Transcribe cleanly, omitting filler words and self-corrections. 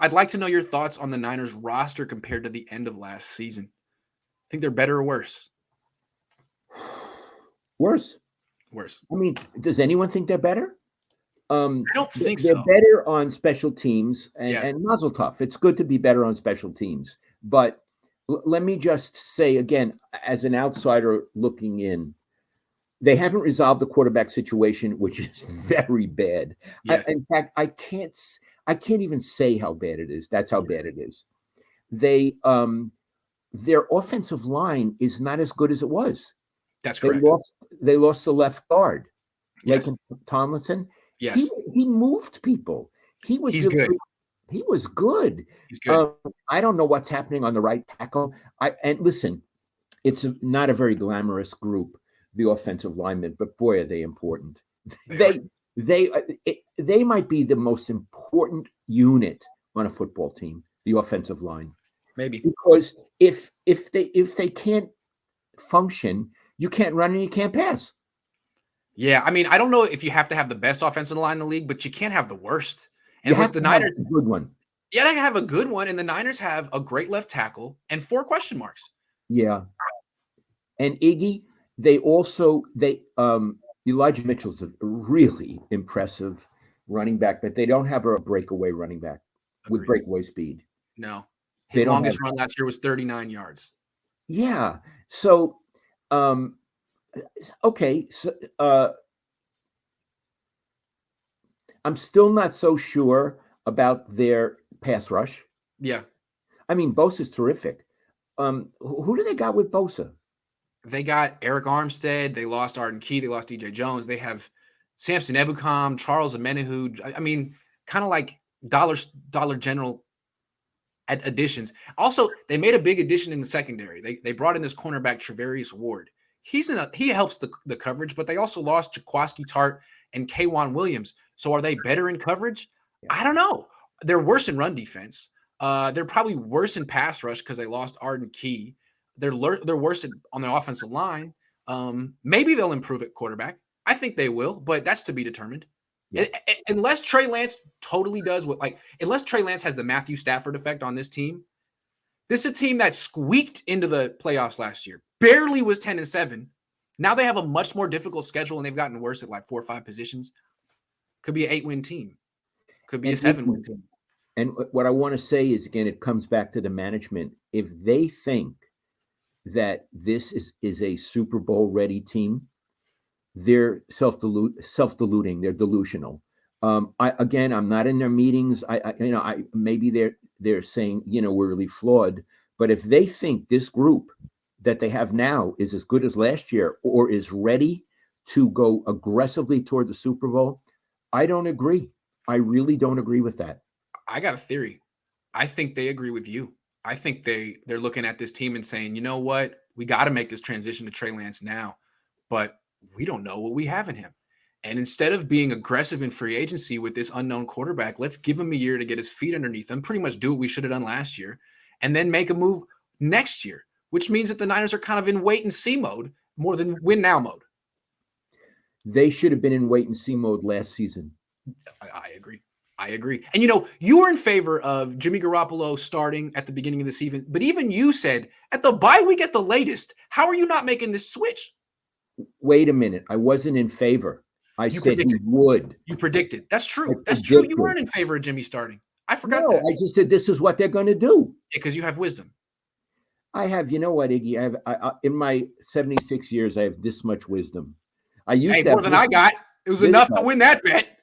I'd like to know your thoughts on the Niners roster compared to the end of last season. Think they're better or worse? Worse. Worse. I mean, does anyone think they're better? I don't think They're so. better on special teams, Yes. and Mazel Tov. It's good to be better on special teams. But let me just say again, as an outsider looking in, they haven't resolved the quarterback situation, which is very bad. Yes. In fact, I can't even say how bad it is. That's how bad it is. Their offensive line is not as good as it was. That's correct. They lost the left guard, Yes. Laken Tomlinson. Yes. He moved people. He's good. He was good. He's good. I don't know what's happening on the right tackle. And listen, it's not a very glamorous group, the offensive linemen, but boy, are they important. They might be the most important unit on a football team, the offensive line. Maybe because if they can't function, you can't run and you can't pass. Yeah, I mean, I don't know if you have to have the best offensive line in the league, but you can't have the worst. And you have the to Niners, have a good one. Yeah, they have a good one, and the Niners have a great left tackle and 4 question marks. Yeah, and Iggy, Elijah Mitchell's a really impressive running back, but they don't have a breakaway running back with breakaway speed. No, his longest run last year was 39 yards. Yeah, so okay, so I'm still not so sure about their pass rush. Yeah. I mean, Bosa's terrific. Who do they got with Bosa? They got Eric Armstead. They lost Arden Key. They lost DJ Jones. They have Samson Ebukam, Charles Amenahu. I mean, kind of like Dollar General additions. Also, they made a big addition in the secondary. They brought in this cornerback, Trevarius Ward. He helps the coverage, but they also lost Jaquaski Tart and K'Wan Williams. So are they better in coverage? Yeah. I don't know. They're worse in run defense. They're probably worse in pass rush because they lost Arden Key. They're worse on the offensive line. Maybe they'll improve at quarterback. I think they will, but that's to be determined. Yeah. Unless Trey Lance totally does unless Trey Lance has the Matthew Stafford effect on this is a team that squeaked into the playoffs last year. Barely was 10-7. Now they have a much more difficult schedule, and they've gotten worse at like 4 or 5 positions. Could be an 8-win team. Could be a 7-win team. And what I want to say is, again, it comes back to the management. If they think that this is a Super Bowl ready team, they're self-deluding. They're delusional. I'm not in their meetings. Maybe they're saying, we're really flawed. But if they think this group that they have now is as good as last year or is ready to go aggressively toward the Super Bowl, I don't agree. I really don't agree with that. I got a theory. I think they agree with you. I think they're looking at this team and saying, you know what? We got to make this transition to Trey Lance now, but we don't know what we have in him. And instead of being aggressive in free agency with this unknown quarterback, let's give him a year to get his feet underneath him, pretty much do what we should have done last year, and then make a move next year, which means that the Niners are kind of in wait and see mode more than win now mode. They should have been in wait and see mode last season. I agree. And, you were in favor of Jimmy Garoppolo starting at the beginning of the season, but even you said at the bye week at the latest, how are you not making this switch? Wait a minute. I wasn't in favor. I said he would. You predicted. That's true. That's true. You weren't in favor of Jimmy starting. I forgot that. I just said this is what they're going to do. Because you have wisdom. I have, you know what, Iggy? I in my 76 years, I have this much wisdom. I used to more than I got. It was enough to win that bet.